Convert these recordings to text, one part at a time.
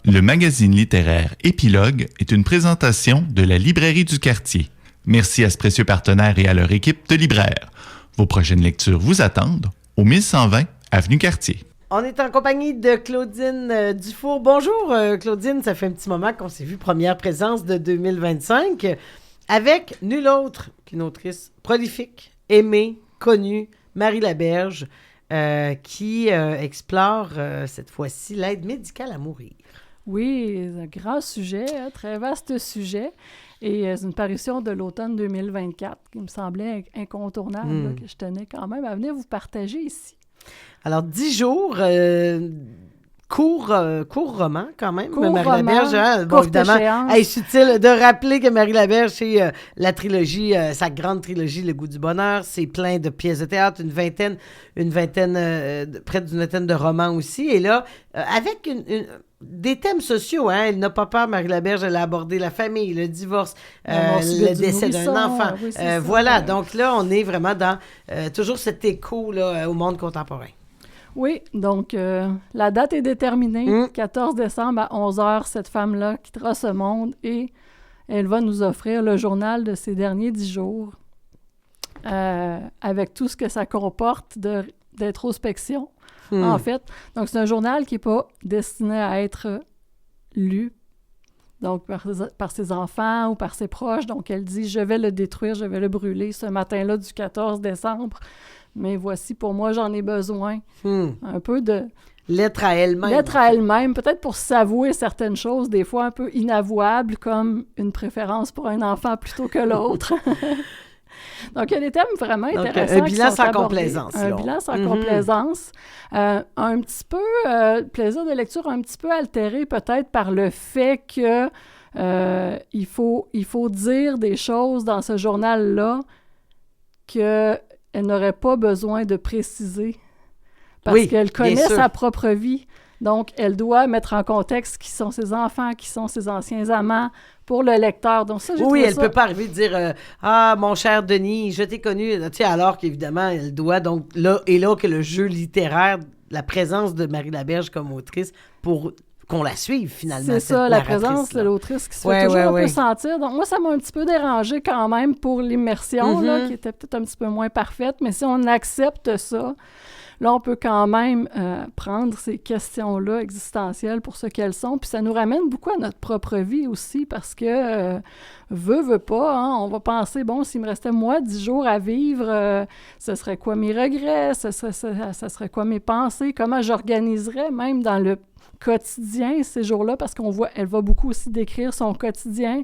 Le magazine littéraire Épilogue est une présentation de la Librairie du Quartier. Merci à ce précieux partenaire et à leur équipe de libraires. Vos prochaines lectures vous attendent au 1120 Avenue Cartier. On est en compagnie de Claudine Dufour. Bonjour Claudine, ça fait un petit moment qu'on s'est vu, première présence de 2025, avec nulle autre qu'une autrice prolifique, aimée, connue, Marie Laberge, qui explore cette fois-ci l'aide médicale à mourir. Oui, un grand sujet, très vaste sujet. Et c'est une parution de l'automne 2024 qui me semblait incontournable, là, que je tenais quand même à venir vous partager ici. Alors, 10 jours, court roman quand même, Court Marie roman, Laberge. Hein? Bon, courte évidemment, échéance. est utile de rappeler que Marie Laberge, c'est la trilogie, sa grande trilogie, Le goût du bonheur. C'est plein de pièces de théâtre, près d'une vingtaine de romans aussi. Et là, avec des thèmes sociaux, hein. Elle n'a pas peur, Marie Laberge, elle a abordé la famille, le divorce, le décès d'un enfant. Oui, voilà, donc là, on est vraiment dans toujours cet écho là, au monde contemporain. Oui, donc la date est déterminée. 14 décembre à 11h, cette femme-là quittera ce monde et elle va nous offrir le journal de ces derniers 10 jours avec tout ce que ça comporte d'introspection. En fait, donc c'est un journal qui n'est pas destiné à être lu donc par ses enfants ou par ses proches. Donc elle dit « Je vais le détruire, je vais le brûler ce matin-là du 14 décembre. Mais voici, pour moi, j'en ai besoin. » Un peu de... Lettre à elle-même. Lettre à elle-même, peut-être pour s'avouer certaines choses, des fois un peu inavouables, comme une préférence pour un enfant plutôt que l'autre. Donc, il y a des thèmes vraiment intéressants. Un bilan sans complaisance. Un bilan sans complaisance. Un petit peu, plaisir de lecture un petit peu altéré peut-être par le fait que il faut dire des choses dans ce journal-là qu'elle n'aurait pas besoin de préciser parce qu'elle connaît sa propre vie. Donc, elle doit mettre en contexte qui sont ses enfants, qui sont ses anciens amants pour le lecteur. Donc ça, elle peut pas arriver de dire « Ah, mon cher Denis, je t'ai connu. » Tu sais, alors qu'évidemment, elle doit donc là que le jeu littéraire, la présence de Marie Laberge comme autrice pour qu'on la suive finalement. C'est ça, la présence de l'autrice qui se fait toujours un peu sentir. Donc moi, ça m'a un petit peu dérangé quand même pour l'immersion, là, qui était peut-être un petit peu moins parfaite. Mais si on accepte ça, là, on peut quand même prendre ces questions-là existentielles pour ce qu'elles sont. Puis ça nous ramène beaucoup à notre propre vie aussi parce que, veut pas, hein, on va penser, bon, s'il me restait, moi, 10 jours à vivre, ce serait quoi mes regrets? Ça serait quoi mes pensées? Comment j'organiserais même dans le quotidien ces jours-là? Parce elle va beaucoup aussi décrire son quotidien.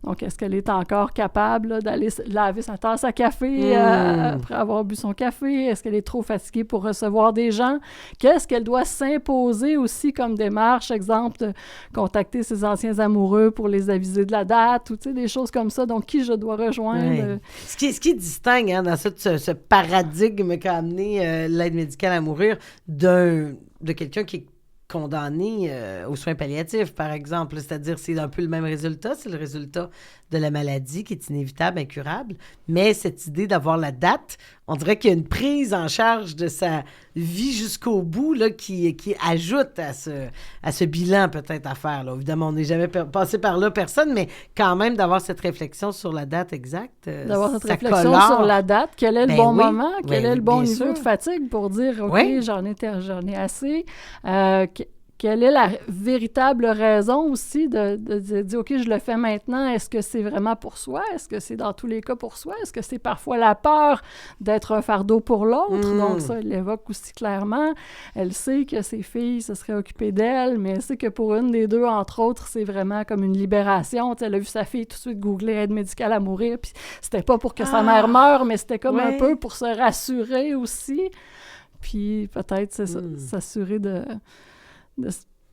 Donc, est-ce qu'elle est encore capable là, d'aller laver sa tasse à café après avoir bu son café? Est-ce qu'elle est trop fatiguée pour recevoir des gens? Qu'est-ce qu'elle doit s'imposer aussi comme démarche? Exemple, de contacter ses anciens amoureux pour les aviser de la date ou des choses comme ça. Donc, qui je dois rejoindre? Oui. Ce qui distingue dans ce paradigme qu'a amené l'aide médicale à mourir de quelqu'un qui est condamné aux soins palliatifs, par exemple. C'est-à-dire, c'est un peu le même résultat. C'est le résultat de la maladie qui est inévitable, incurable. Mais cette idée d'avoir la date, on dirait qu'il y a une prise en charge de sa vie jusqu'au bout là, qui ajoute à ce bilan peut-être à faire. Là. Évidemment, on n'est jamais passé par là, personne, mais quand même d'avoir cette réflexion sur la date exacte. D'avoir cette réflexion sur la date, quel est le bon moment, quel est le bon niveau de fatigue pour dire « OK, j'en ai assez ». Quelle est la véritable raison aussi de dire « OK, je le fais maintenant. Est-ce que c'est vraiment pour soi? Est-ce que c'est dans tous les cas pour soi? Est-ce que c'est parfois la peur d'être un fardeau pour l'autre? » Donc ça, elle l'évoque aussi clairement. Elle sait que ses filles se seraient occupées d'elle, mais elle sait que pour une des deux, entre autres, c'est vraiment comme une libération. Elle a vu sa fille tout de suite googler « aide médicale à mourir », puis c'était pas pour que sa mère meure, mais c'était comme un peu pour se rassurer aussi. Puis peut-être, c'est ça, s'assurer de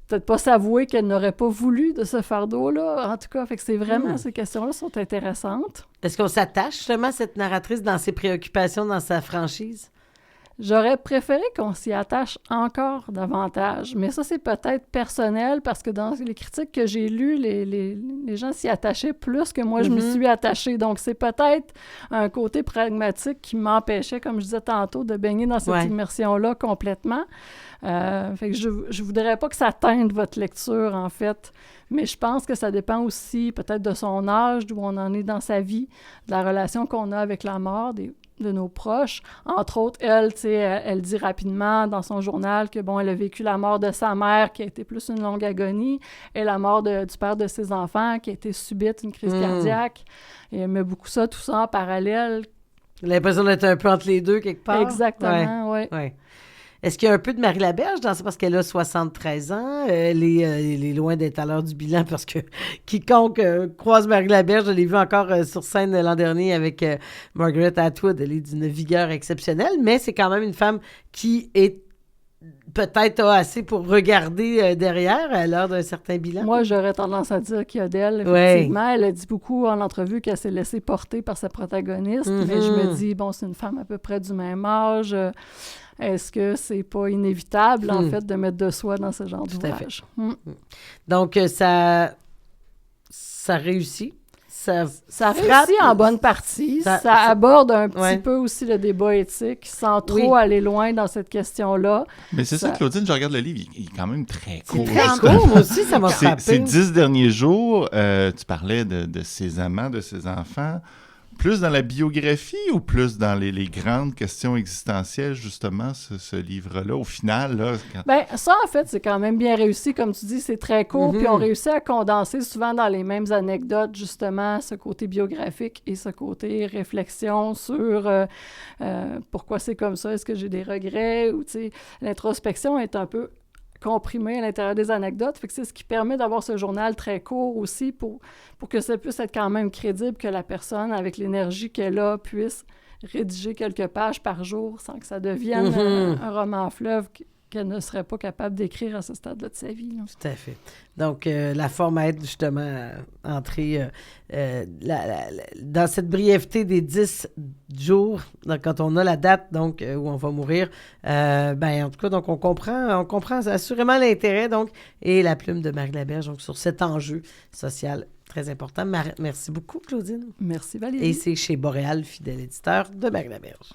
peut-être pas s'avouer qu'elle n'aurait pas voulu de ce fardeau-là. En tout cas, fait que c'est vraiment, ces questions-là sont intéressantes. Est-ce qu'on s'attache justement à cette narratrice dans ses préoccupations, dans sa franchise? J'aurais préféré qu'on s'y attache encore davantage, mais ça, c'est peut-être personnel parce que dans les critiques que j'ai lues, les gens s'y attachaient plus que moi, je me suis attachée. Donc, c'est peut-être un côté pragmatique qui m'empêchait, comme je disais tantôt, de baigner dans cette immersion-là complètement. Fait que je voudrais pas que ça teinte votre lecture, en fait, mais je pense que ça dépend aussi peut-être de son âge, d'où on en est dans sa vie, de la relation qu'on a avec la mort, de nos proches. Entre autres, elle dit rapidement dans son journal que, bon, elle a vécu la mort de sa mère, qui a été plus une longue agonie, et la mort du père de ses enfants, qui a été subite, une crise cardiaque. Et elle met beaucoup tout ça en parallèle. L'impression d'être un peu entre les deux, quelque part. Exactement, oui. Ouais. Est-ce qu'il y a un peu de Marie Laberge dans ça? Parce qu'elle a 73 ans. Elle est loin d'être à l'heure du bilan parce que quiconque croise Marie Laberge, je l'ai vue encore sur scène l'an dernier avec Margaret Atwood. Elle est d'une vigueur exceptionnelle, mais c'est quand même une femme qui est peut-être assez pour regarder derrière à l'heure d'un certain bilan. Moi, j'aurais tendance à dire qu'il y a d'elle, effectivement. Elle a dit beaucoup en entrevue qu'elle s'est laissée porter par sa protagoniste, mais je me dis, bon, c'est une femme à peu près du même âge. Est-ce que c'est pas inévitable, en fait, de mettre de soi dans ce genre d'ouvrage? Donc, ça réussit. Ça réussit en bonne partie. Ça aborde un petit peu aussi le débat éthique sans trop aller loin dans cette question-là. Mais c'est ça, Claudine, je regarde le livre, il est quand même très court. C'est très court, moi aussi, ça m'a frappé. Ces 10 derniers jours, tu parlais de ses amants, de ses enfants. Plus dans la biographie ou plus dans les grandes questions existentielles, justement, ce livre-là, au final? Là, ça, en fait, c'est quand même bien réussi. Comme tu dis, c'est très court, puis on réussit à condenser souvent dans les mêmes anecdotes, justement, ce côté biographique et ce côté réflexion sur pourquoi c'est comme ça, est-ce que j'ai des regrets, ou, tu sais, l'introspection est un peu comprimé à l'intérieur des anecdotes. Fait que c'est ce qui permet d'avoir ce journal très court aussi pour que ça puisse être quand même crédible, que la personne, avec l'énergie qu'elle a, puisse rédiger quelques pages par jour sans que ça devienne un roman fleuve qu'elle ne serait pas capable d'écrire à ce stade-là de sa vie. Là. Tout à fait. Donc, la forme aide justement à entrer dans cette brièveté des 10 jours, donc, quand on a la date donc où on va mourir. En tout cas, donc on comprend assurément l'intérêt donc et la plume de Marie Laberge donc sur cet enjeu social très important. Merci beaucoup, Claudine. Merci, Valérie. Et c'est chez Boréal, fidèle éditeur de Marie Laberge.